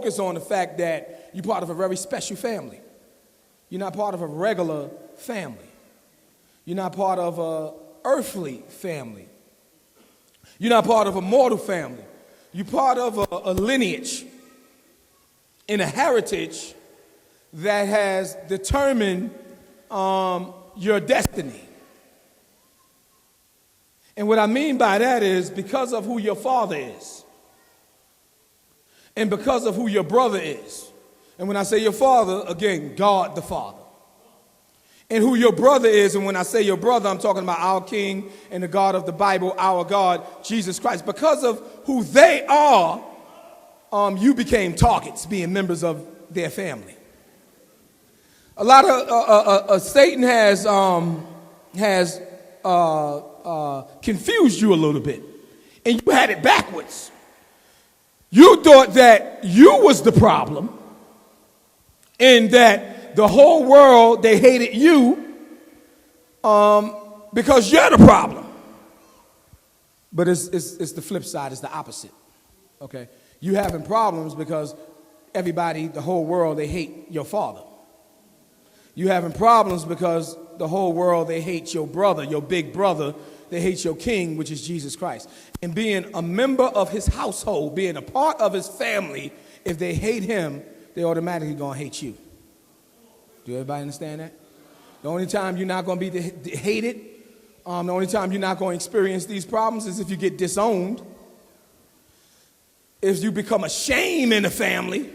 focus on the fact that you're part of a very special family. You're not part of a regular family. You're not part of an earthly family. You're not part of a mortal family. You're part of a lineage and a heritage that has determined your destiny. And what I mean by that is because of who your father is and because of who your brother is. And when I say your father, again, God the Father. And who your brother is, and when I say your brother, I'm talking about our King and the God of the Bible, our God, Jesus Christ. Because of who they are, you became targets, being members of their family. A lot of Satan has confused you a little bit, and you had it backwards. You thought that you was the problem, and that the whole world, they hated you because you're the problem. But it's the flip side, it's the opposite. Okay, you having problems because everybody, the whole world, they hate your father. You having problems because the whole world, they hate your brother, your big brother. They hate your king, which is Jesus Christ. And being a member of his household, being a part of his family, if they hate him, they automatically going to hate you. Do everybody understand that? The only time you're not going to be hated, the only time you're not going to experience these problems is if you get disowned, if you become a shame in the family,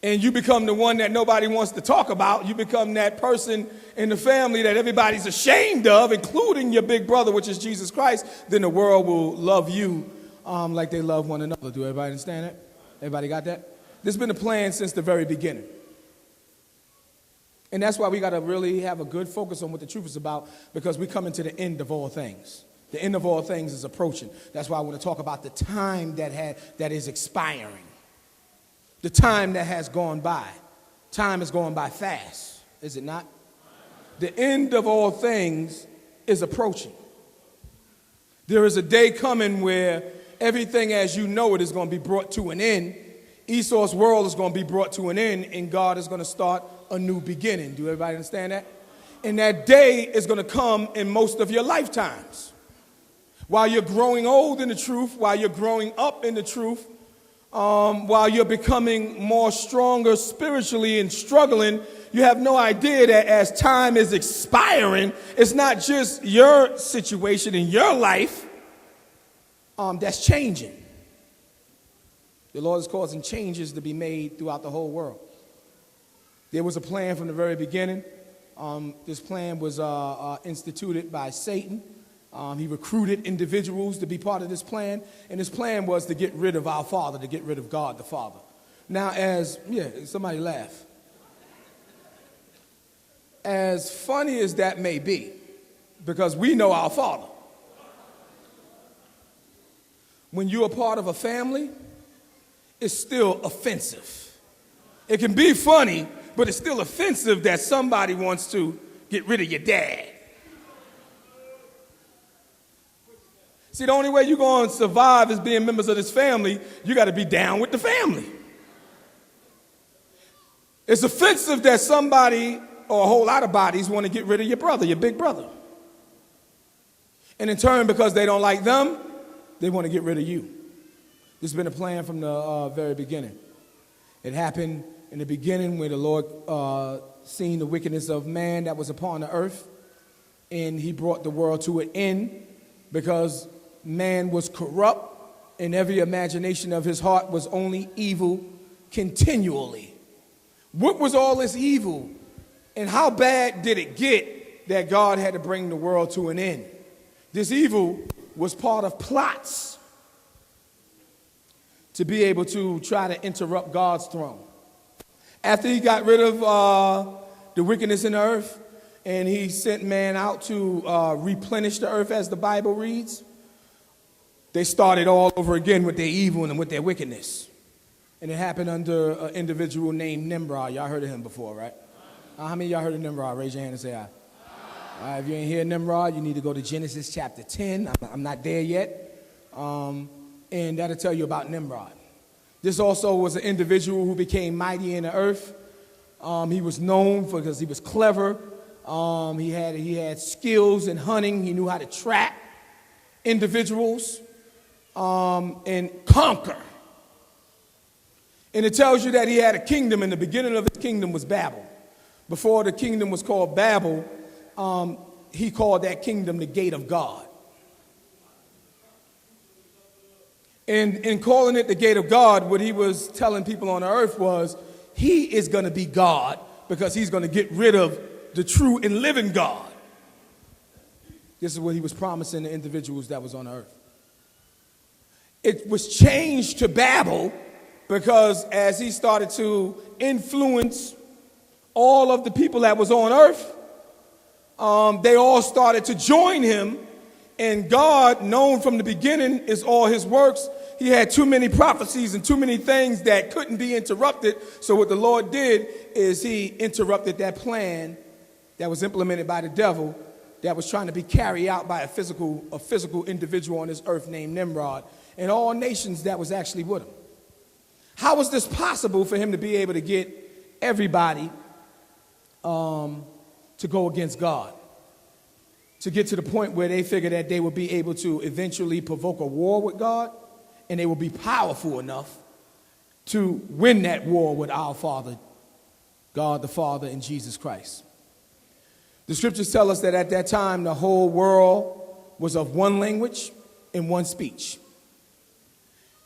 and you become the one that nobody wants to talk about. You become that person in the family that everybody's ashamed of, including your big brother, which is Jesus Christ. Then the world will love you like they love one another. Do everybody understand that? Everybody got that? This has been a plan since the very beginning. And that's why we got to really have a good focus on what the truth is about, because we're coming to the end of all things. The end of all things is approaching. That's why I want to talk about the time that is expiring. The time that has gone by. Time is going by fast, is it not? The end of all things is approaching. There is a day coming where everything as you know it is going to be brought to an end. Esau's world is going to be brought to an end, and God is going to start a new beginning. Do everybody understand that? And that day is going to come in most of your lifetimes. While you're growing old in the truth, while you're growing up in the truth, while you're becoming more stronger spiritually and struggling, you have no idea that as time is expiring, it's not just your situation in your life that's changing. The Lord is causing changes to be made throughout the whole world. There was a plan from the very beginning. This plan was instituted by Satan. He recruited individuals to be part of this plan, and his plan was to get rid of our Father, to get rid of God the Father. Now, somebody laugh. As funny as that may be, because we know our Father, when you're a part of a family, it's still offensive. It can be funny, but it's still offensive that somebody wants to get rid of your dad. See, the only way you're going to survive is being members of this family. You got to be down with the family. It's offensive that somebody or a whole lot of bodies want to get rid of your brother, your big brother. And in turn, because they don't like them, they want to get rid of you. This has been a plan from the very beginning. It happened in the beginning where the Lord seen the wickedness of man that was upon the earth, and he brought the world to an end because man was corrupt, and every imagination of his heart was only evil continually. What was all this evil, and how bad did it get that God had to bring the world to an end? This evil was part of plots to be able to try to interrupt God's throne. After he got rid of the wickedness in the earth, and he sent man out to replenish the earth, as the Bible reads, they started all over again with their evil and with their wickedness. And it happened under an individual named Nimrod. Y'all heard of him before, right? How many of y'all heard of Nimrod? Raise your hand and say aye. All right, if you ain't hear Nimrod, you need to go to Genesis chapter 10. I'm not there yet. And that'll tell you about Nimrod. This also was an individual who became mighty in the earth. He was known because he was clever. He had skills in hunting. He knew how to trap individuals and conquer. And it tells you that he had a kingdom, and the beginning of his kingdom was Babel. Before the kingdom was called Babel, he called that kingdom the gate of God. And in calling it the gate of God, what he was telling people on the earth was he is going to be God because he's going to get rid of the true and living God. This is what he was promising the individuals that was on the earth. It was changed to Babel because as he started to influence all of the people that was on earth, they all started to join him. And God, known from the beginning, is all his works. He had too many prophecies and too many things that couldn't be interrupted. So what the Lord did is he interrupted that plan that was implemented by the devil that was trying to be carried out by a physical individual on this earth named Nimrod and all nations that was actually with him. How was this possible for him to be able to get everybody to go against God? To get to the point where they figured that they would be able to eventually provoke a war with God, and they would be powerful enough to win that war with our Father, God the Father, and Jesus Christ. The scriptures tell us that at that time, the whole world was of one language and one speech.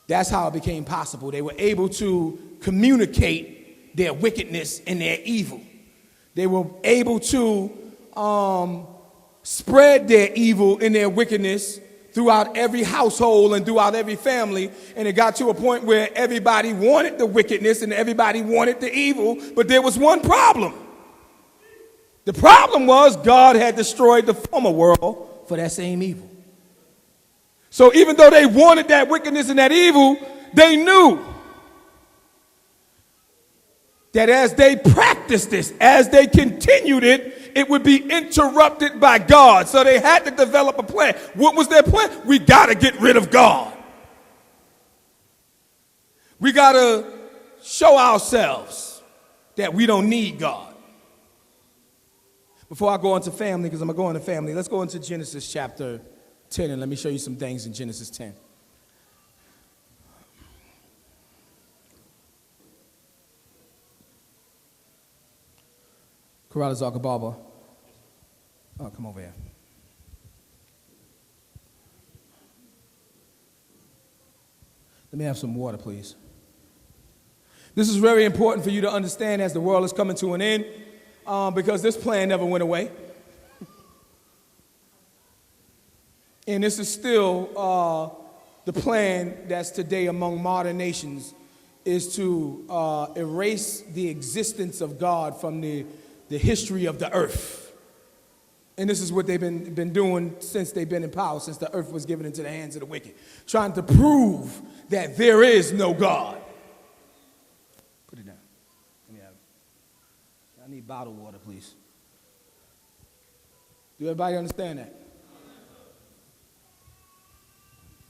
That's how it became possible. They were able to communicate their wickedness and their evil. They were able to spread their evil and their wickedness throughout every household and throughout every family. And it got to a point where everybody wanted the wickedness and everybody wanted the evil, but there was one problem. The problem was God had destroyed the former world for that same evil. So even though they wanted that wickedness and that evil, they knew that as they practiced this, as they continued it, it would be interrupted by God. So they had to develop a plan. What was their plan? We got to get rid of God. We got to show ourselves that we don't need God. Before I go into family, because I'm going to go into family, let's go into Genesis chapter 10, and let me show you some things in Genesis 10. Karada Zakababa. Oh, come over here. Let me have some water, please. This is very important for you to understand as the world is coming to an end, because this plan never went away. And this is still the plan that's today among modern nations, is to erase the existence of God from the history of the earth. And this is what they've been doing since they've been in power, since the earth was given into the hands of the wicked, trying to prove that there is no God. Put it down. Let me have it. I need bottled water, please. Do everybody understand that?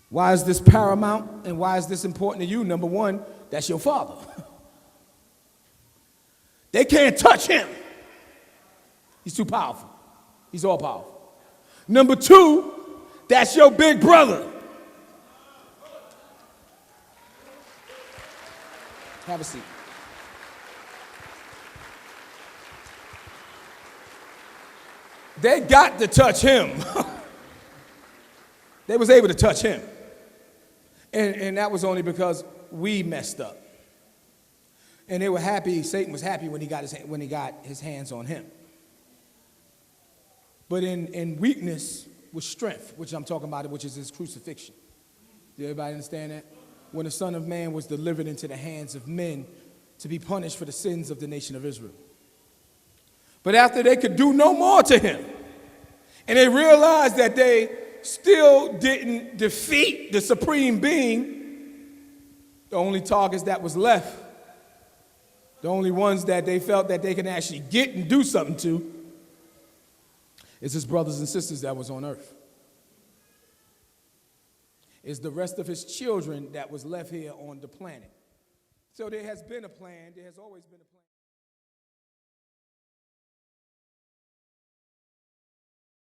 Why is this paramount and why is this important to you? Number one, that's your father. They can't touch him. He's too powerful. He's all powerful. Number two, that's your big brother. Have a seat. They got to touch him. They was able to touch him. And that was only because we messed up. And they were happy, Satan was happy when he got his hands on him. But in weakness was strength, which I'm talking about, which is his crucifixion. Did everybody understand that? When the Son of Man was delivered into the hands of men to be punished for the sins of the nation of Israel. But after they could do no more to him, and they realized that they still didn't defeat the supreme being, the only targets that was left, the only ones that they felt that they can actually get and do something to, is his brothers and sisters that was on earth. It's the rest of his children that was left here on the planet. So there has been a plan. There has always been a plan.